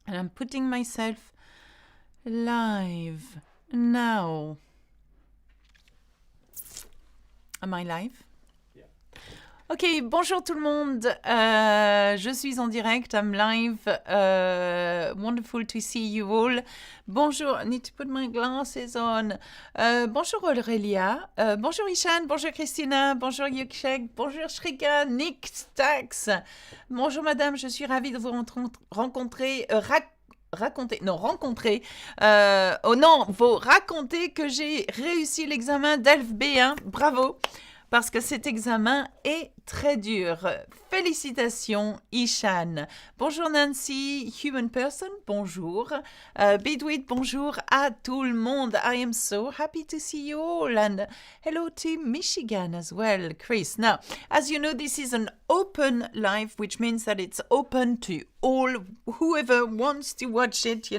And I'm putting myself live now. Am I live? Yeah. Ok, bonjour tout le monde. Je suis en direct. I'm live. Wonderful to see you all. Bonjour. I need to put my glasses on. Bonjour Aurélia. Bonjour Ishan. Bonjour Christina. Bonjour Yukshek. Bonjour Shrika. Nick Stax. Bonjour madame. Je suis ravie de vous rencontrer. Vous raconter que j'ai réussi l'examen d'ELF B1. Bravo. Parce que cet examen est très dur. Félicitations, Ishan. Bonjour Nancy, Human Person, bonjour. Bidwit, bonjour à tout le monde. I am so happy to see you all. And hello to Michigan as well, Chris. Now, as you know, this is an open live, which means that it's open to all, whoever wants to watch it,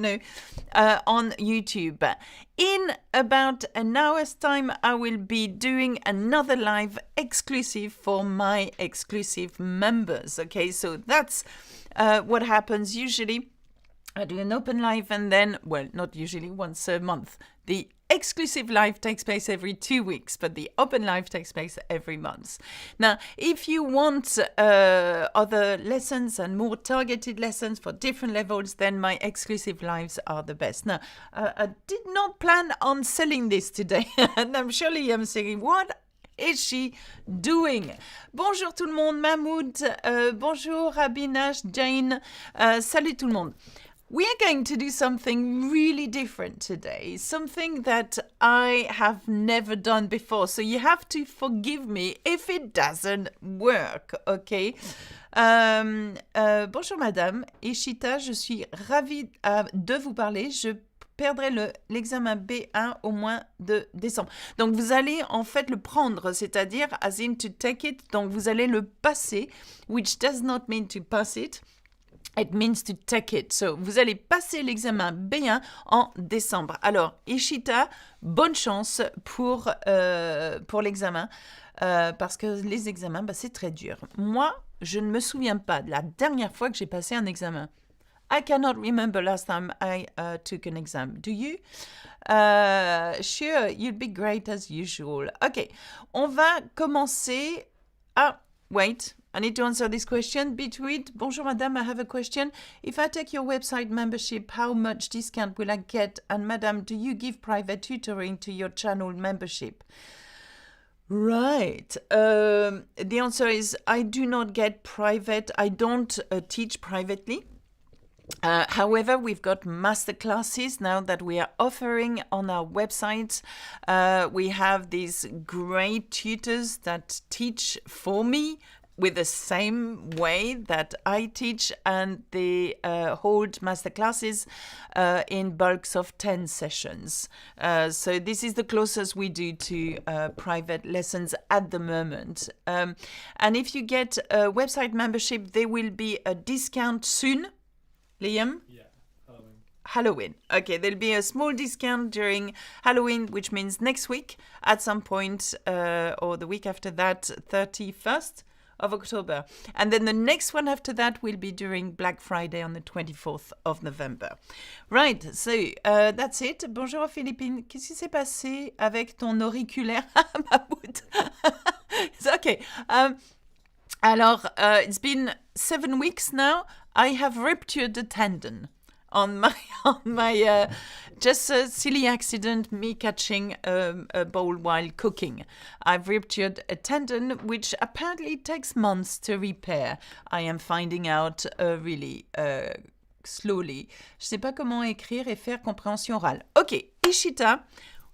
on YouTube. In about an hour's time, I will be doing another live exclusive for my exclusive members. Okay, so that's what happens usually. I do an open live and then, well, not usually, once a month. The exclusive live takes place every 2 weeks, but the open live takes place every month. Now, if you want other lessons and more targeted lessons for different levels, then my exclusive lives are the best. Now, I did not plan on selling this today, and I'm surely saying, what is she doing? Bonjour tout le monde, Mahmoud. Bonjour Abinash, Jane. Salut tout le monde. We are going to do something really different today, something that I have never done before. So you have to forgive me if it doesn't work, okay? Bonjour madame, Ishita, je suis ravie de vous parler. Je perdrai l'examen B1 au mois de décembre. Donc, vous allez en fait le prendre, c'est-à-dire, as in to take it, donc vous allez le passer, which does not mean to pass it. It means to take it. So, vous allez passer l'examen B1 en décembre. Alors, Ishita, bonne chance pour l'examen, parce que les examens, c'est très dur. Moi, je ne me souviens pas de la dernière fois que j'ai passé un examen. I cannot remember last time I took an exam. Do you? Sure, you'd be great as usual. Ok, on va commencer. Wait, I need to answer this question. Between, bonjour madame, I have a question. If I take your website membership, how much discount will I get? And madame, do you give private tutoring to your channel membership? Right. The answer is I do not get private. I don't teach privately. However, we've got masterclasses now that we are offering on our website. We have these great tutors that teach for me with the same way that I teach, and they hold masterclasses in bulks of 10 sessions. So this is the closest we do to private lessons at the moment. And if you get a website membership, there will be a discount soon. Liam? Yeah, Halloween. Okay, there'll be a small discount during Halloween, which means next week at some point, or the week after that, 31st of October. And then the next one after that will be during Black Friday on the 24th of November. Right, so that's it. Bonjour Philippines. Qu'est-ce qui s'est passé avec ton auriculaire? Mahmoud. It's okay. Alors, it's been 7 weeks now. I have ruptured a tendon on my just a silly accident, me catching a bowl while cooking. I've ruptured a tendon, which apparently takes months to repair. I am finding out really slowly. Je sais pas comment écrire et faire compréhension orale. Okay, Ishita,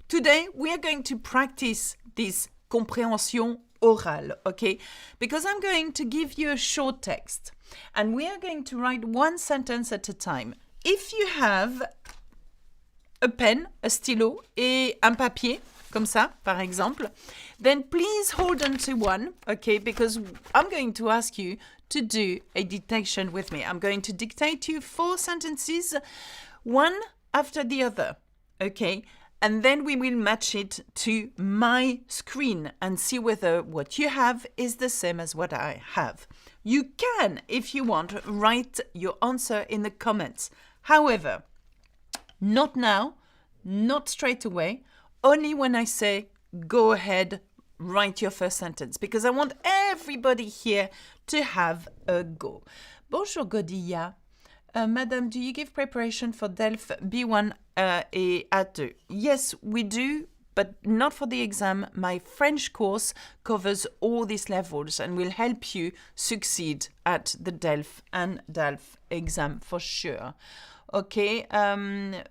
today we are going to practice this compréhension oral, okay? Because I'm going to give you a short text and we are going to write one sentence at a time. If you have a pen, a stylo et un papier, comme ça, par exemple, then please hold on to one, okay? Because I'm going to ask you to do a dictation with me. I'm going to dictate you 4 sentences, one after the other, okay? And then we will match it to my screen and see whether what you have is the same as what I have. You can, if you want, write your answer in the comments. However, not now, not straight away, only when I say, go ahead, write your first sentence, because I want everybody here to have a go. Bonjour Godilla. Madame, do you give preparation for DELF B1 et A2? Yes, we do, but not for the exam. My French course covers all these levels and will help you succeed at the DELF and DALF exam for sure. Okay,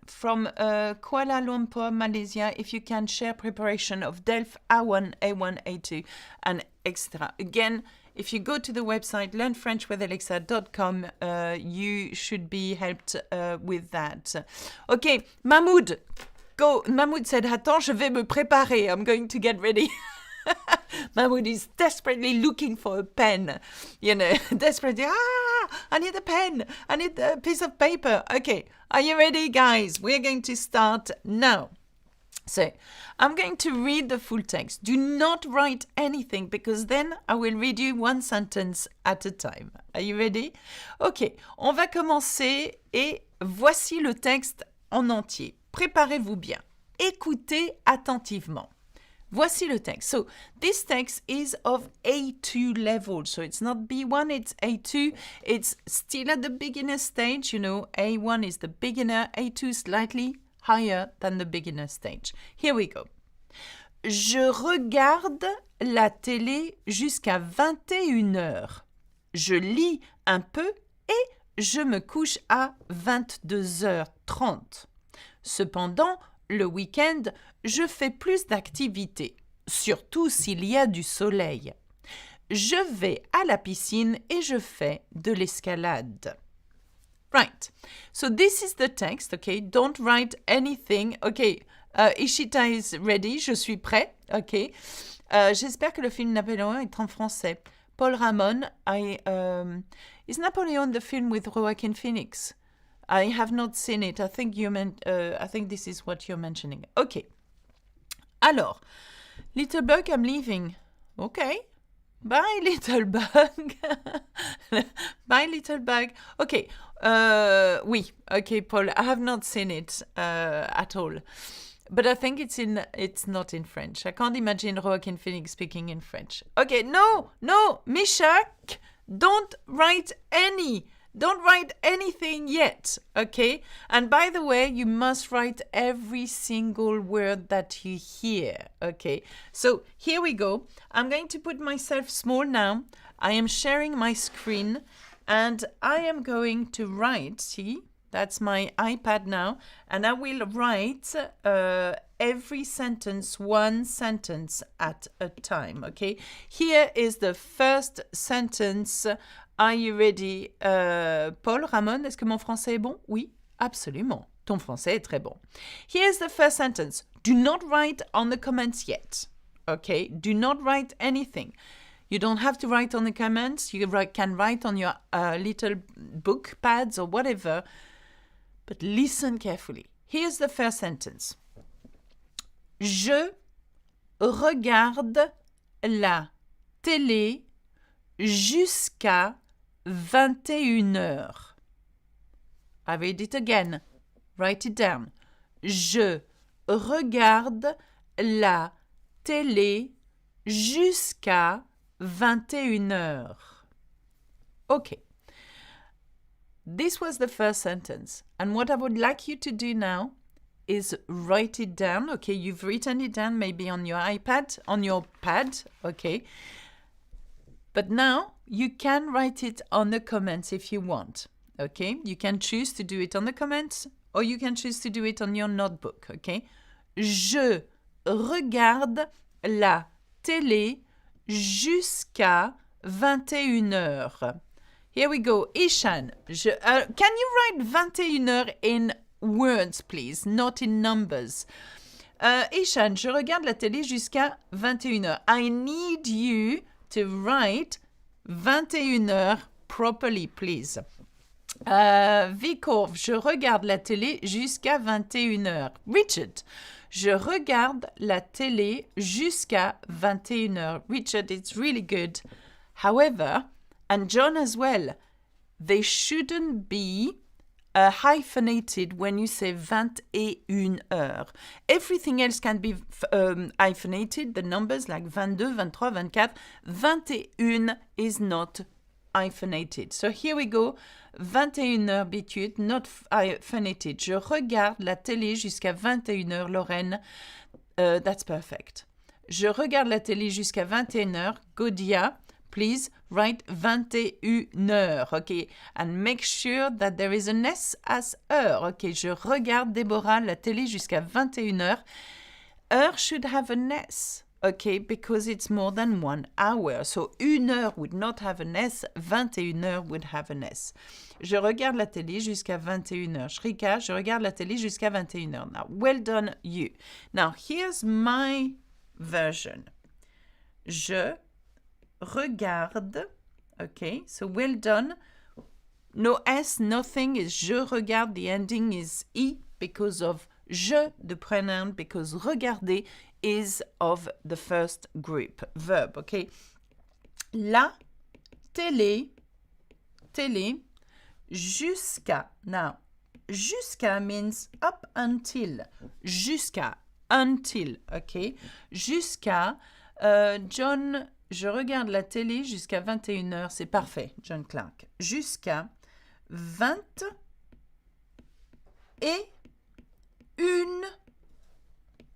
from Kuala Lumpur, Malaysia, if you can share preparation of DELF A1, A1, A2, and etc. Again, if you go to the website learnfrenchwithalexa.com, you should be helped with that. Okay, Mahmoud, go. Mahmoud said, attends, je vais me préparer. I'm going to get ready. Mahmoud is desperately looking for a pen, desperately, I need a pen, I need a piece of paper. Okay, are you ready, guys? We're going to start now. So, I'm going to read the full text. Do not write anything because then I will read you one sentence at a time. Are you ready? Ok, on va commencer et voici le texte en entier. Préparez-vous bien. Écoutez attentivement. Voici le text. So this text is of A2 level. So it's not B1, it's A2. It's still at the beginner stage. A1 is the beginner, A2 slightly higher than the beginner stage. Here we go. Je regarde la télé jusqu'à 21h. Je lis un peu et je me couche à 22h30. Cependant, le week-end, je fais plus d'activités, surtout s'il y a du soleil. Je vais à la piscine et je fais de l'escalade. Right. So this is the text, okay? Don't write anything. Okay, Ishita is ready. Je suis prêt. Okay. J'espère que le film Napoléon est en français. Paul Ramon, is Napoleon the film with Joaquin Phoenix? I have not seen it. I think this is what you're mentioning. Okay. Alors, little bug, I'm leaving. Okay. Bye, little bug. Bye, little bug. Okay. Oui. Okay, Paul. I have not seen it at all. But I think it's not in French. I can't imagine Joaquin Phoenix speaking in French. Okay. No, Misha, don't write anything yet, okay? And by the way, you must write every single word that you hear, okay? So here we go. I'm going to put myself small now. I am sharing my screen and I am going to write, see? That's my iPad now. And I will write every sentence, one sentence at a time, okay? Here is the first sentence. Are you ready? Paul, Ramon, est-ce que mon français est bon? Oui, absolument. Ton français est très bon. Here's the first sentence. Do not write on the comments yet. Okay? Do not write anything. You don't have to write on the comments. You can write on your little book pads or whatever. But listen carefully. Here's the first sentence. Je regarde la télé jusqu'à 21h. I read it again. Write it down. Je regarde la télé jusqu'à 21h. Okay. This was the first sentence. And what I would like you to do now is write it down. Okay, you've written it down maybe on your iPad, on your pad. Okay. But now you can write it on the comments if you want. Okay, you can choose to do it on the comments or you can choose to do it on your notebook. Okay, je regarde la télé jusqu'à 21h. Here we go. Ishan, can you write 21h in words, please, not in numbers? Ishan, je regarde la télé jusqu'à 21h. I need you to write 21h properly, please. Vikor, je regarde la télé jusqu'à 21h. Richard, je regarde la télé jusqu'à 21h. Richard, it's really good. However, and John as well, they shouldn't be hyphenated when you say 21 heures. Everything else can be hyphenated, the numbers like 22, 23, 24. 21 is not hyphenated. So here we go. 21 heures bitude, not hyphenated. Je regarde la télé jusqu'à 21 heures, Lorraine. That's perfect. Je regarde la télé jusqu'à 21 heures. Godia, please write 21 heures, okay? And make sure that there is an S as heure, okay? Je regarde, Déborah, la télé jusqu'à 21 heures. Heure should have an S, okay? Because it's more than 1 hour. So, une heure would not have an S. 21 heures would have an S. Je regarde la télé jusqu'à 21 heures. Shrika, je regarde la télé jusqu'à 21 heures. Now, well done, you. Now, here's my version. Je regarde. Okay, so well done. No S, nothing is je regarde. The ending is I because of je, the pronoun, because regarder is of the first group. Verb, okay? La télé, jusqu'à. Now, jusqu'à means up until. Jusqu'à, until, okay? Jusqu'à, John, je regarde la télé jusqu'à 21 heures. C'est parfait, John Clark. Jusqu'à 21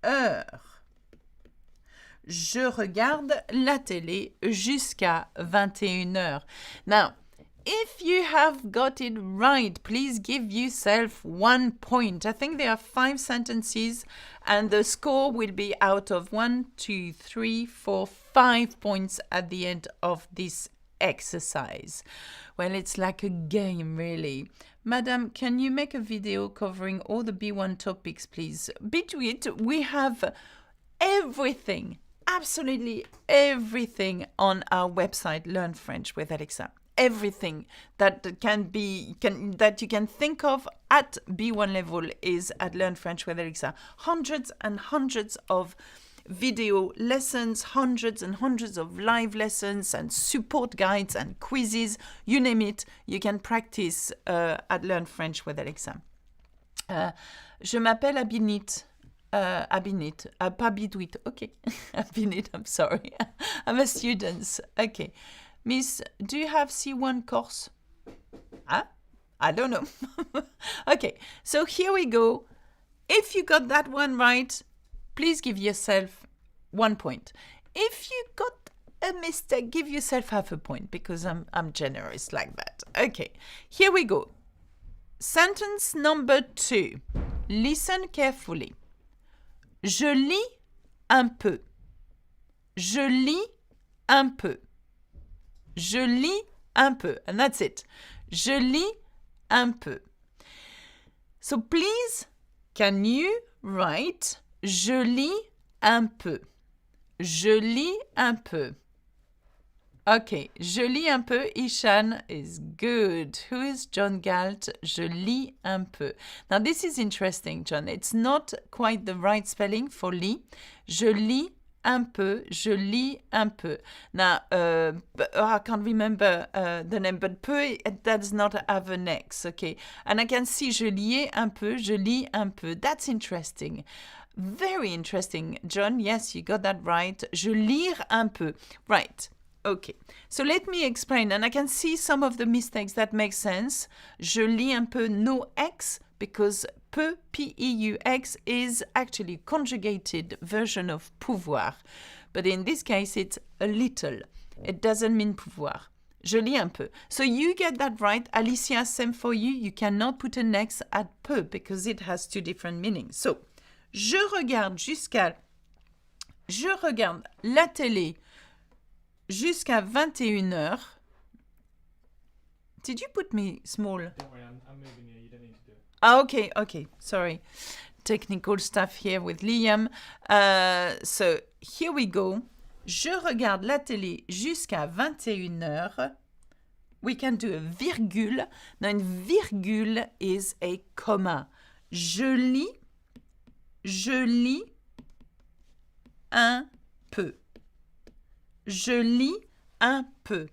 heures. Je regarde la télé jusqu'à 21 heures. Now, if you have got it right, please give yourself 1 point. I think there are 5 sentences and the score will be out of 1, 2, 3, 4, 5 points at the end of this exercise. Well, it's like a game, really. Madam, can you make a video covering all the B1 topics, please? Between it, we have everything, absolutely everything on our website, Learn French with Alexa. Everything that that you can think of at B1 level is at Learn French with Alexa. Hundreds and hundreds of video lessons, hundreds and hundreds of live lessons and support guides and quizzes, you name it, you can practice at Learn French with Alexa. Je m'appelle Abinit. Abinit, pas Bidouit, okay. Abinit, I'm sorry. I'm a student, okay. Miss, do you have C1 course? Huh? I don't know. Okay, so here we go. If you got that one right, please give yourself 1 point. If you got a mistake, give yourself half a point because I'm generous like that. Okay, here we go. Sentence number 2. Listen carefully. Je lis un peu. Je lis un peu. Je lis un peu. And that's it. Je lis un peu. So please, can you write je lis un peu? Je lis un peu. Okay, je lis un peu. Ishan is good. Who is John Galt? Je lis un peu. Now this is interesting, John. It's not quite the right spelling for lis. Je lis un peu. Je lis un peu. Now, I can't remember the name, but peu, it does not have an X, okay? And I can see je liais un peu. Je lis un peu. That's interesting. Very interesting, John. Yes, you got that right. Je lire un peu. Right. Okay, so let me explain, and I can see some of the mistakes that make sense. Je lis un peu, no X, because peu, P-E-U-X, is actually conjugated version of pouvoir. But in this case, it's a little. It doesn't mean pouvoir. Je lis un peu. So you get that right. Alicia, same for you. You cannot put an X at peu because it has 2 different meanings. So, je regarde la télé jusqu'à 21 heures. Did you put me small? Don't worry, I'm moving here. You don't need to do it. Ah, okay. Sorry. Technical stuff here with Liam. So, here we go. Je regarde la télé jusqu'à 21 heures. We can do a virgule. Now, une virgule is a comma. Je lis un peu. Je lis un peu.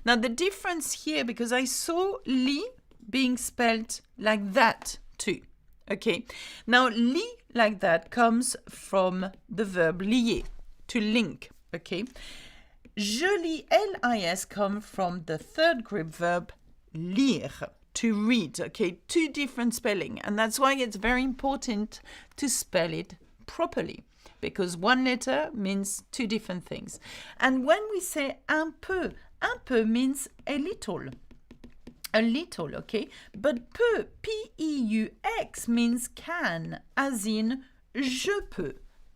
Now, the difference here, because I saw lis being spelled like that too. Okay, now li like that comes from the verb lier, to link. Okay, je lis, lis come from the third group verb lire, to read. Okay, two different spelling, and that's why it's very important to spell it properly, because one letter means two different things. And when we say un peu means a little, okay? But peu, P-E-U-X, means can, as in je peux,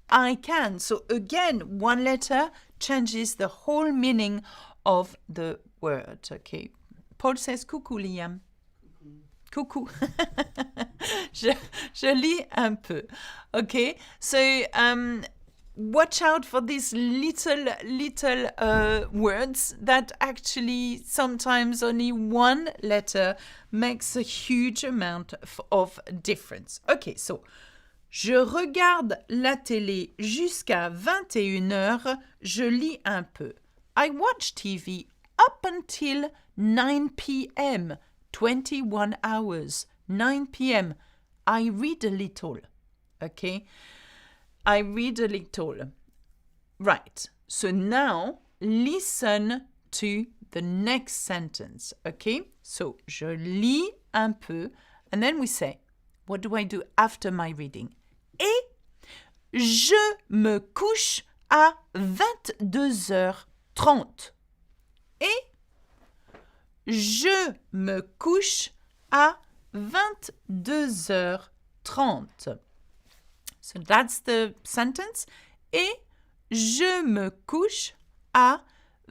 I can. So again, one letter changes the whole meaning of the word, okay? Paul says coucou, Liam. Coucou. je lis un peu. Okay, so watch out for these little words that actually sometimes only one letter makes a huge amount of difference. Okay, so je regarde la télé jusqu'à 21h, je lis un peu. I watch TV up until 9 p.m., 21 hours, 9 p.m. I read a little, okay? I read a little. Right, so now listen to the next sentence, okay? So, je lis un peu, and then we say, what do I do after my reading? Et je me couche à 22h30. Et je me couche à 22h30. So that's the sentence. Et je me couche à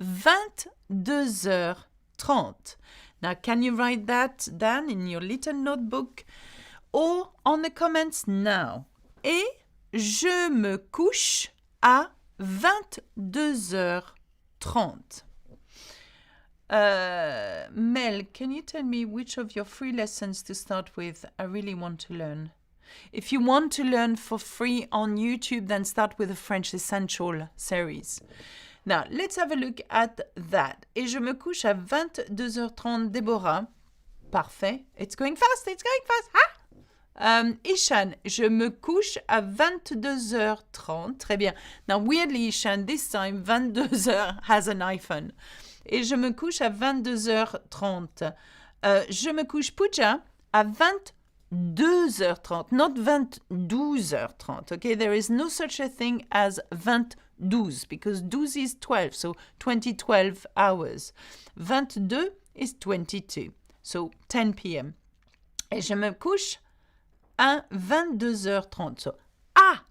22h30. Now, can you write that down in your little notebook or on the comments now? Et je me couche à 22h30. Mel, can you tell me which of your free lessons to start with? I really want to learn. If you want to learn for free on YouTube, then start with the French Essential series. Now, let's have a look at that. Et je me couche à 22h30, Déborah. Parfait. It's going fast, Ah! Ishan, je me couche à 22h30. Très bien. Now, weirdly, Ishan, this time, 22h has an hyphen. Et je me couche à 22h30. Je me couche, Pooja, à 22h30, not 22h30. Okay, there is no such a thing as 22, because 12 is 12, so 12 hours. 22 is 22, so 10 p.m. Et je me couche à 22h30. So, ah!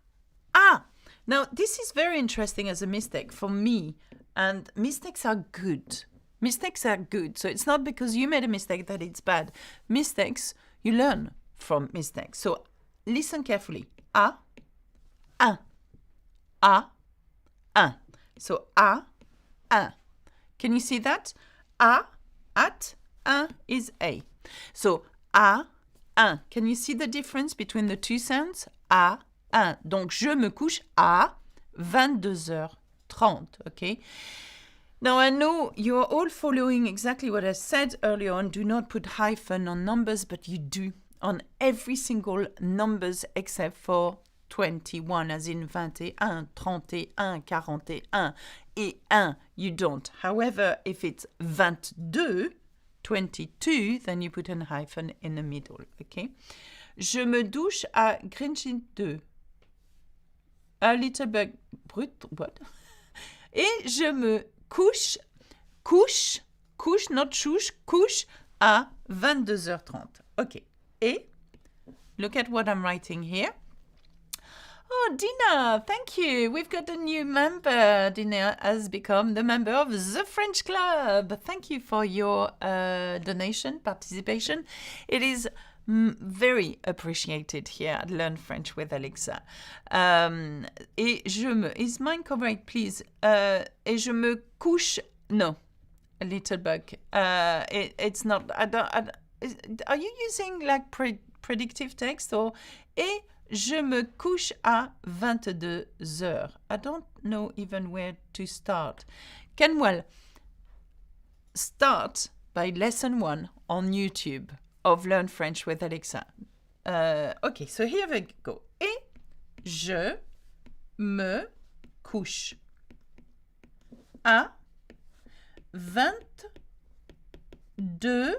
Now, this is very interesting as a mistake for me, and mistakes are good. Mistakes are good, so it's not because you made a mistake that it's bad. Mistakes, you learn from mistakes. So, listen carefully. A, un. A, un. So, a, un. Can you see that? A, at, un is a. So, a, un. Can you see the difference between the two sounds? A, un. Donc, je me couche à 22h30, okay? Now, I know you're all following exactly what I said earlier on. Do not put hyphen on numbers, but you do on every single numbers except for 21, as in 21, 31, 41, et 1, you don't. However, if it's 22, 22, then you put a hyphen in the middle, okay? Je me douche à Grinchy 2. A little bit brut, what? Et je me couche, not chouche, couche à 22h30. Okay. Et, look at what I'm writing here. Oh, Dina, thank you. We've got a new member. Dina has become the member of the French Club. Thank you for your donation, participation. It is very appreciated here at Learn French with Alexa. Et je me... Is mine correct, please? Et je me couche... No, a little bug. It's not... are you using like predictive text or... Et je me couche à 22 heures. I don't know even where to start. Kenwell, start by lesson 1 on YouTube. of Learn French with Alexa. Okay, so here we go. Et je me couche à 22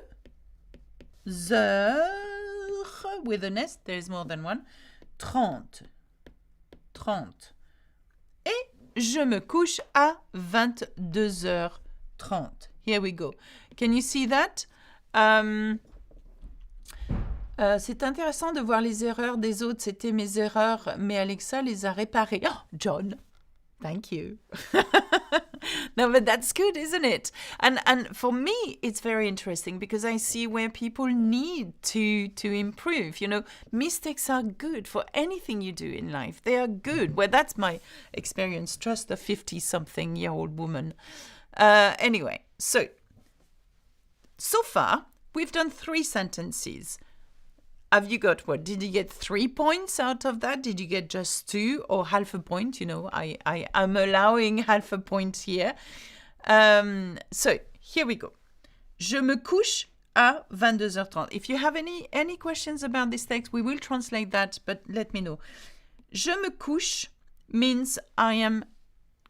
heures, with an S, there's more than one, 30. Et je me couche à 22h30. Here we go. Can you see that? C'est intéressant de voir les erreurs des autres. C'était mes erreurs, mais Alexa les a réparées. Oh, John, thank you. No, but that's good, isn't it? And for me, it's very interesting because I see where people need to improve. You know, mistakes are good for anything you do in life. They are good. Well, that's my experience. Trust a 50-something-year-old woman. Anyway, so far, we've done 3 sentences. Have you got what? Did you get 3 points out of that? Did you get just 2 or half a point? You know, I'm allowing half a point here. So here we go. Je me couche à 22h30. If you have any questions about this text, we will translate that, but let me know. Je me couche means I am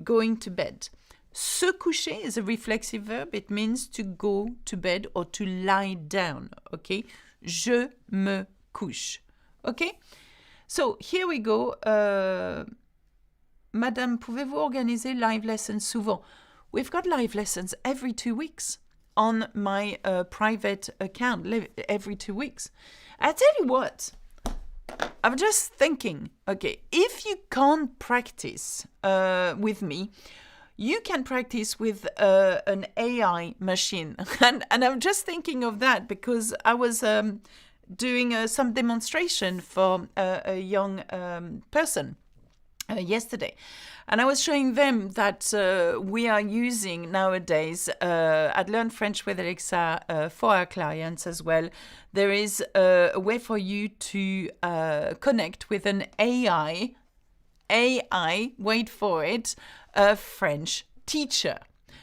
going to bed. Se coucher is a reflexive verb. It means to go to bed or to lie down. Okay? Je me couche. Okay? So, here we go. Madame, pouvez-vous organiser live lessons souvent? We've got live lessons every 2 weeks on my private account, every 2 weeks. I tell you what, I'm just thinking, okay, if you can't practice with me, you can practice with an AI machine. And I'm just thinking of that because I was doing some demonstration for a young person yesterday. And I was showing them that we are using nowadays at Learn French with Alexa for our clients as well. There is a way for you to connect with an AI, wait for it, a French teacher.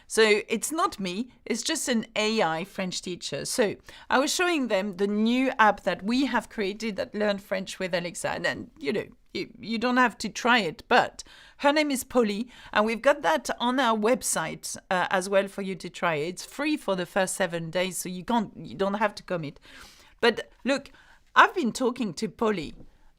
So it's not me, it's just an AI French teacher. So I was showing them the new app that we have created that Learn French with Alexa. And you know, you don't have to try it, but her name is Polly, and we've got that on our website as well for you to try. It's free for the first 7 days, so you don't have to commit. But look, I've been talking to Polly,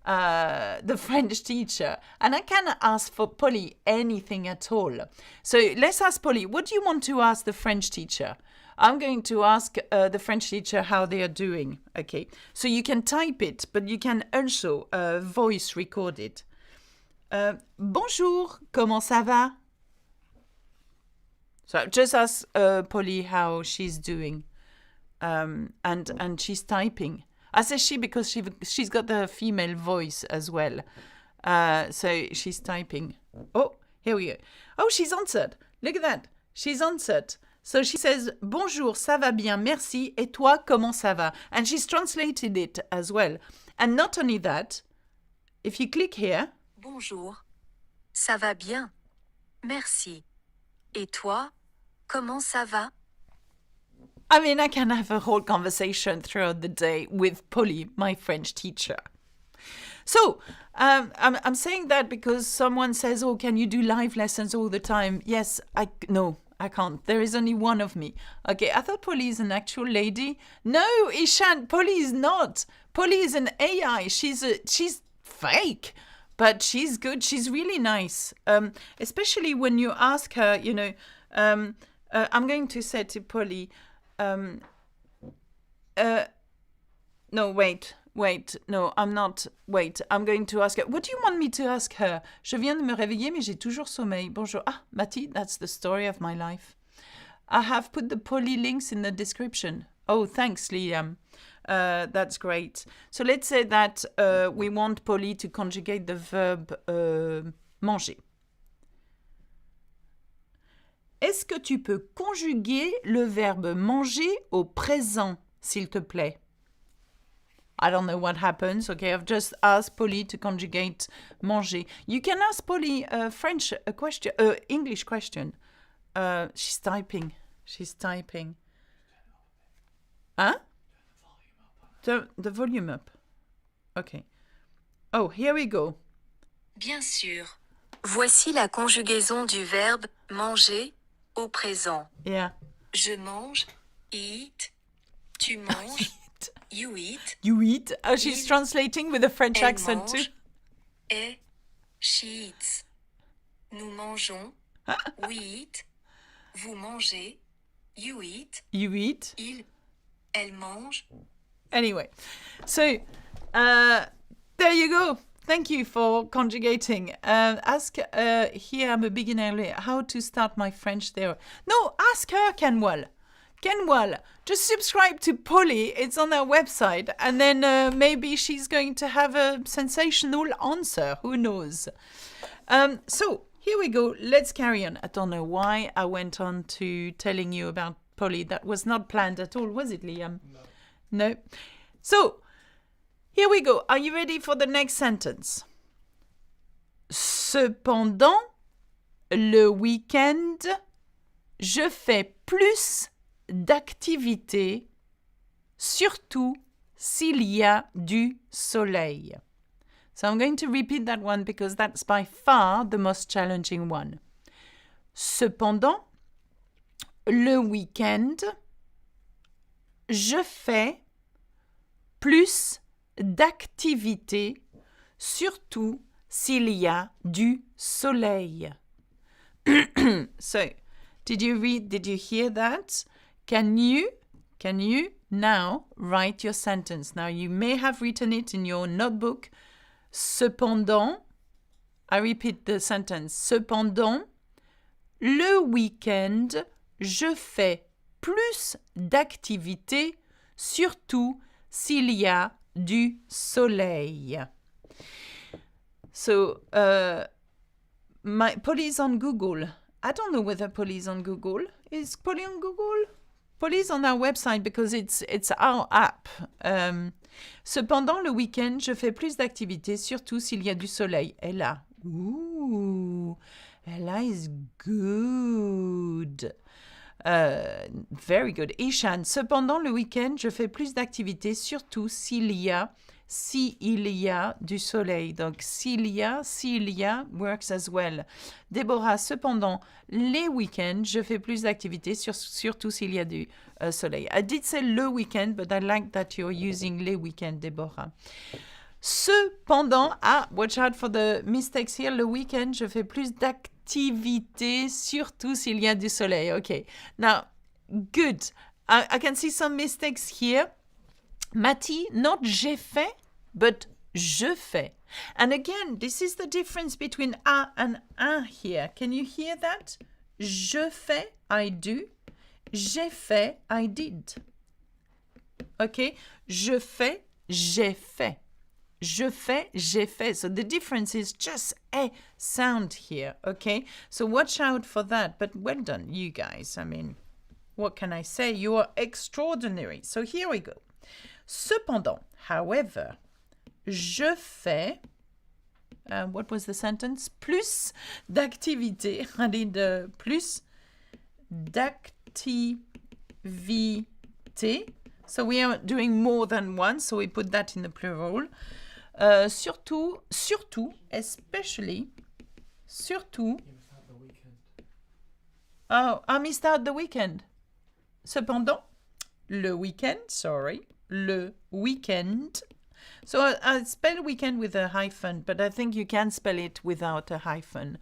the French teacher, and I can ask for Polly anything at all. So let's ask Polly, what do you want to ask the French teacher? I'm going to ask the French teacher how they are doing. Okay, so you can type it, but you can also voice record it. Bonjour, comment ça va? So just ask Polly how she's doing, and she's typing. I say she because she's got the female voice as well. So she's typing. Oh, here we go. Oh, she's answered. Look at that. She's answered. So she says, bonjour, ça va bien, merci, et toi, comment ça va? And she's translated it as well. And not only that, if you click here. Bonjour, ça va bien, merci. Et toi, comment ça va? I mean, I can have a whole conversation throughout the day with Polly, my French teacher. So, I'm saying that because someone says, oh, can you do live lessons all the time? Yes, no, I can't. There is only one of me. Okay, I thought Polly is an actual lady. No, Ishan, Polly is not. Polly is an AI. She's fake, but she's good. She's really nice. Especially when you ask her, you know, I'm going to say to Polly, no, wait, no, I'm not, wait, I'm going to ask her. What do you want me to ask her? Je viens de me réveiller, mais j'ai toujours sommeil. Bonjour. Ah, Mati, that's the story of my life. I have put the Polly links in the description. Oh, thanks, Liam. That's great. So let's say that we want Polly to conjugate the verb manger. Est-ce que tu peux conjuguer le verbe manger au présent, s'il te plaît? I don't know what happens. Okay, I've just asked Polly to conjugate manger. You can ask Polly a English question. She's typing. Huh? turn the volume up. Okay. Oh, here we go. Bien sûr. Voici la conjugaison du verbe manger au présent. Yeah. Je mange, eat. Tu manges, you eat. You eat. Oh, she's Il- translating with a French Elle accent too. mange, et she eats. Nous mangeons, we eat. Vous mangez, you eat. You eat. Elle mange. Anyway, so there you go. Thank you for conjugating. Ask here, I'm a beginner, how to start my French there. No, ask her, Kenwell. Kenwell, just subscribe to Polly. It's on our website. And then maybe she's going to have a sensational answer. Who knows? So here we go. Let's carry on. I don't know why I went on to telling you about Polly. That was not planned at all, was it, Liam? No. So, here we go. Are you ready for the next sentence? Cependant, le week-end, je fais plus d'activités, surtout s'il y a du soleil. So I'm going to repeat that one because that's by far the most challenging one. Cependant, le week-end, je fais plus d'activités, surtout s'il y a du soleil. So, did you hear that? Can you now write your sentence? Now, you may have written it in your notebook. Cependant, I repeat the sentence. Cependant, le week-end, je fais plus d'activités, surtout s'il y a du soleil. So, Polly's on Google. I don't know whether Polly's on Google. Is Polly on Google? Polly's on our website because it's our app. Cependant, le week-end, je fais plus d'activités, surtout s'il y a du soleil. Ella. Ooh, Ella is good. Very good. Ishan, cependant, le week-end, je fais plus d'activités, surtout s'il y a du soleil. Donc, s'il y a works as well. Déborah, cependant, les week-ends, je fais plus d'activités, surtout s'il y a du soleil. I did say le week-end, but I like that you're using les week-ends, Déborah. Cependant, watch out for the mistakes here. Le week-end, je fais plus d'activités, surtout s'il y a du soleil. Okay. Now, good. I can see some mistakes here. Mati, not j'ai fait, but je fais. And again, this is the difference between a and un here. Can you hear that? Je fais, I do. J'ai fait, I did. Okay? Je fais, j'ai fait. Je fais, j'ai fait. So the difference is just a sound here, okay? So watch out for that. But well done, you guys. I mean, what can I say? You are extraordinary. So here we go. Cependant, however, je fais, what was the sentence? Plus d'activités. I did plus d'activités. So we are doing more than one, so we put that in the plural. Surtout, especially, surtout. You missed out the weekend. Oh, I missed out the weekend. Cependant, le weekend, sorry. Le weekend. So I spell weekend with a hyphen, but I think you can spell it without a hyphen.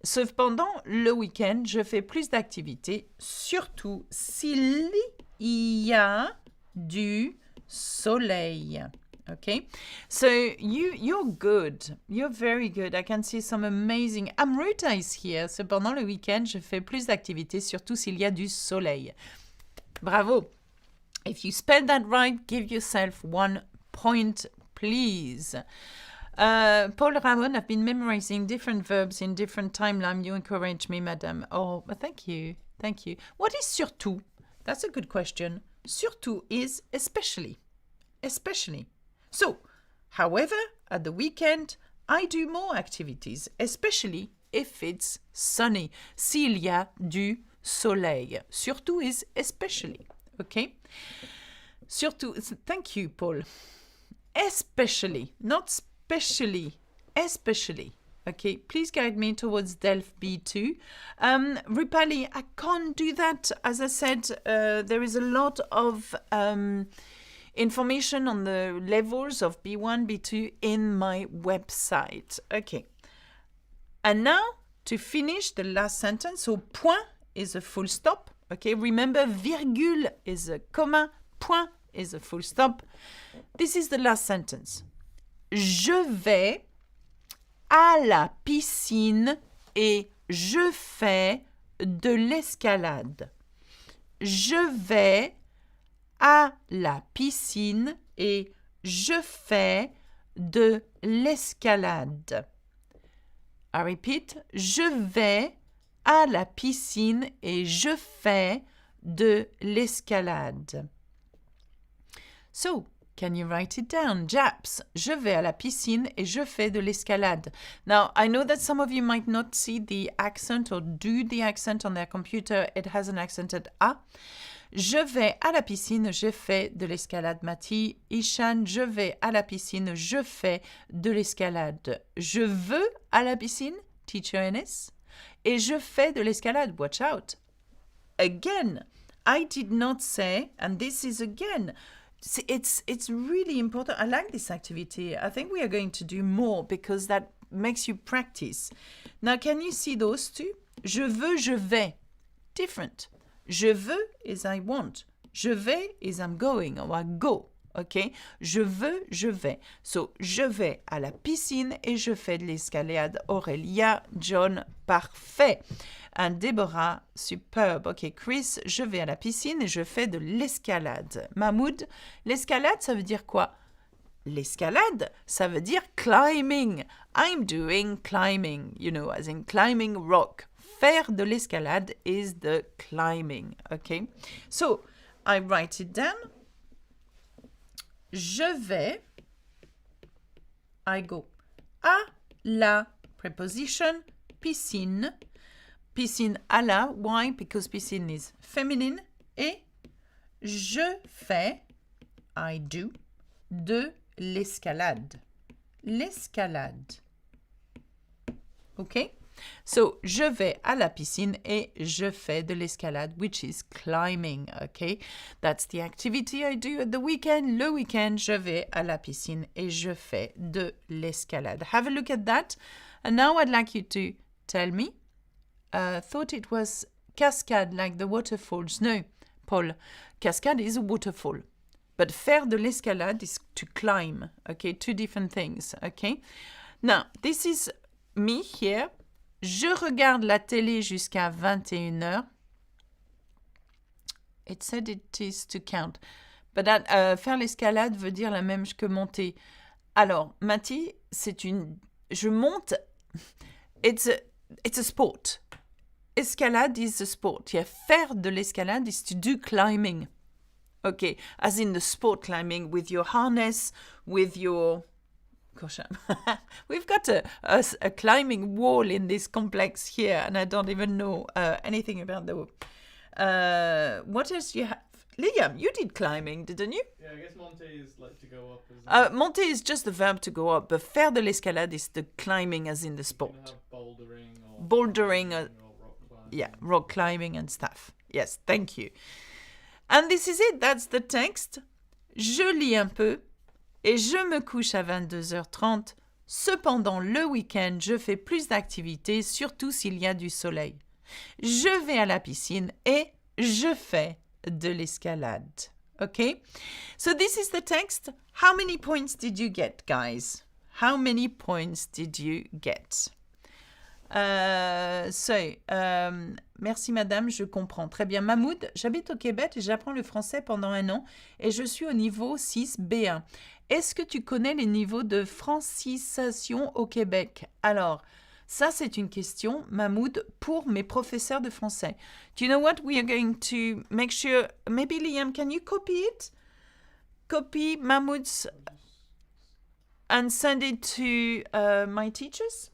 Cependant, le week-end, je fais plus d'activités, surtout s'il y a du soleil. Okay, so you're good. You're very good. I can see some amazing. Amruta is here. Cependant, le week-end, je fais plus d'activités, surtout s'il y a du soleil. Bravo. If you spell that right, give yourself 1 point, please. Paul Ramon, I've been memorizing different verbs in different timeline. You encourage me, madame. Oh, thank you. Thank you. What is surtout? That's a good question. Surtout is especially. Especially. So, however, at the weekend, I do more activities, especially if it's sunny. S'il y a du soleil. Surtout is especially. Okay? surtout, thank you, Paul. Especially, not specially, especially. Okay, please guide me towards Delph B2. Rupali, I can't do that. As I said, there is a lot of information on the levels of B1, B2 in my website. Okay. And now, to finish the last sentence, so point is a full stop. Okay, remember, virgule is a comma, point is a full stop. This is the last sentence. Je vais à la piscine et je fais de l'escalade. Je vais à la piscine et je fais de l'escalade. I repeat, je vais à la piscine et je fais de l'escalade. So, can you write it down? Japs, je vais à la piscine et je fais de l'escalade. Now, I know that some of you might not see the accent or do the accent on their computer. It has an accent at A. Je vais à la piscine, je fais de l'escalade. Mati, Ishan, je vais à la piscine, je fais de l'escalade. Je veux à la piscine, teacher NS, et je fais de l'escalade. Watch out. Again, I did not say, and this is again, it's really important. I like this activity. I think we are going to do more because that makes you practice. Now, can you see those two? Je veux, je vais. Different. Je veux is I want. Je vais is I'm going or I go. Okay? Je veux, je vais. So, je vais à la piscine et je fais de l'escalade. Aurélia, John, parfait. And Deborah, superbe. Ok, Chris, je vais à la piscine et je fais de l'escalade. Mahmoud, l'escalade, ça veut dire quoi? L'escalade, ça veut dire climbing. I'm doing climbing, you know, as in climbing rock. Faire de l'escalade is the climbing, okay? So, I write it down. Je vais, I go, à la preposition, piscine. Piscine à la, why? Because piscine is feminine. Et je fais, I do, de l'escalade. L'escalade. Okay? So, je vais à la piscine et je fais de l'escalade, which is climbing, okay? That's the activity I do at the weekend. Le weekend, je vais à la piscine et je fais de l'escalade. Have a look at that. And now I'd like you to tell me. Thought it was cascade, like the waterfalls. No, Paul. Cascade is a waterfall. But faire de l'escalade is to climb, okay? Two different things, okay? Now, this is me here. Je regarde la télé jusqu'à 21h. It said it is to count. But that, faire l'escalade veut dire la même que monter. Alors, Mati, c'est une... Je monte... It's a sport. Escalade is a sport. Yeah, faire de l'escalade is to do climbing. Okay, as in the sport climbing with your harness, with your... Gosh, we've got a climbing wall in this complex here, and I don't even know anything about the... what else do you have? Liam, you did climbing, didn't you? Yeah, I guess monter is like to go up. Isn't it? Monter is just the verb to go up, but faire de l'escalade is the climbing as in the sport. You can have bouldering or... Bouldering, or rock climbing. Yeah, rock climbing and stuff. Yes, thank you. And this is it, that's the text. Je lis un peu. Et je me couche à 22h30. Cependant, le week-end, je fais plus d'activités, surtout s'il y a du soleil. Je vais à la piscine et je fais de l'escalade. Okay? So this is the text. How many points did you get, guys? How many points did you get? Merci madame, je comprends. Très bien. Mahmoud, j'habite au Québec et j'apprends le français pendant 1 an et je suis au niveau 6 B1. Est-ce que tu connais les niveaux de francisation au Québec? Alors, ça c'est une question, Mahmoud, pour mes professeurs de français. Do you know what? We are going to make sure, maybe Liam, can you copy it? Copy Mahmoud's and send it to my teachers?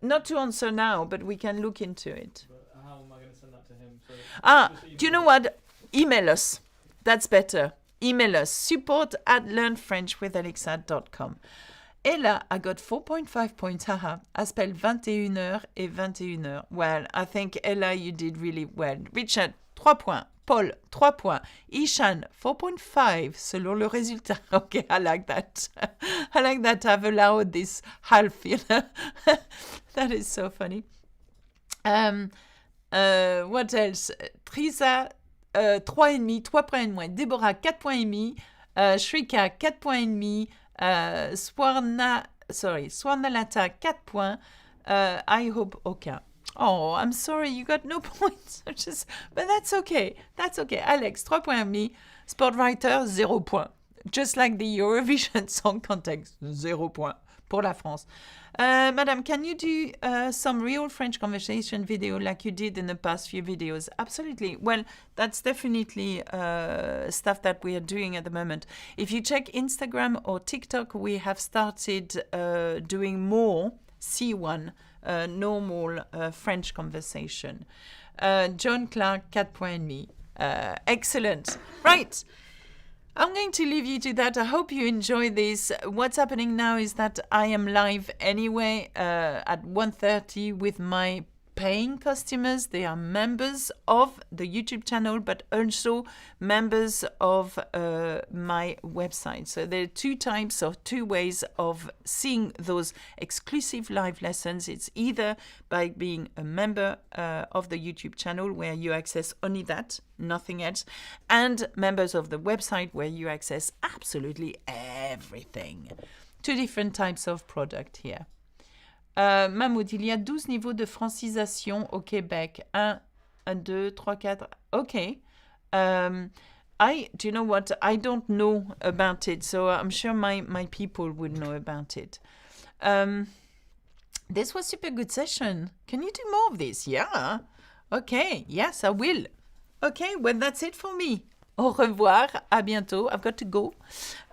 Not to answer now, but we can look into it. But how am I going to send that to him? So Do you know what? Email us. That's better. email us support@learnfrenchwithalexa.com. Ella, I got 4.5 points, haha. Elle spell 21h et 21h. Well, I think Ella, you did really well. Richard, 3 points. Paul, 3 points. Ishan, 4.5 selon le résultat. Okay, I like that. I like that I've allowed this half, you know. That is so funny. What else? Trisa, 3,5, 3 points et moins. Deborah, 4 points et demi. Shrika, 4 points et demi. Swarnalata, 4 points. I hope aucun. Oh, I'm sorry, you got no points. But that's okay. That's okay. Alex, 3 points et demi. Sportwriter, 0 points. Just like the Eurovision Song Contest, 0 points pour la France. Madame, can you do some real French conversation video like you did in the past few videos? Absolutely. Well, that's definitely stuff that we are doing at the moment. If you check Instagram or TikTok, we have started doing more C1, normal French conversation. John Clark, 4 points et demi. Excellent. Right. I'm going to leave you to that. I hope you enjoy this. What's happening now is that I am live anyway at 1:30 with my paying customers. They are members of the YouTube channel, but also members of my website. So there are two ways of seeing those exclusive live lessons. It's either by being a member of the YouTube channel where you access only that, nothing else, and members of the website where you access absolutely everything. 2 different types of product here. Mahmoud, il y a 12 niveaux de francisation au Québec. 1, 2, 3, 4. Okay. Do you know what? I don't know about it, so I'm sure my people would know about it. This was super good session. Can you do more of this? Yeah. Okay. Yes, I will. Okay, well, that's it for me. Au revoir. À bientôt. I've got to go.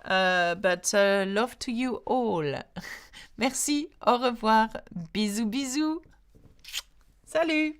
But love to you all. Merci. Au revoir. Bisous, bisous. Salut.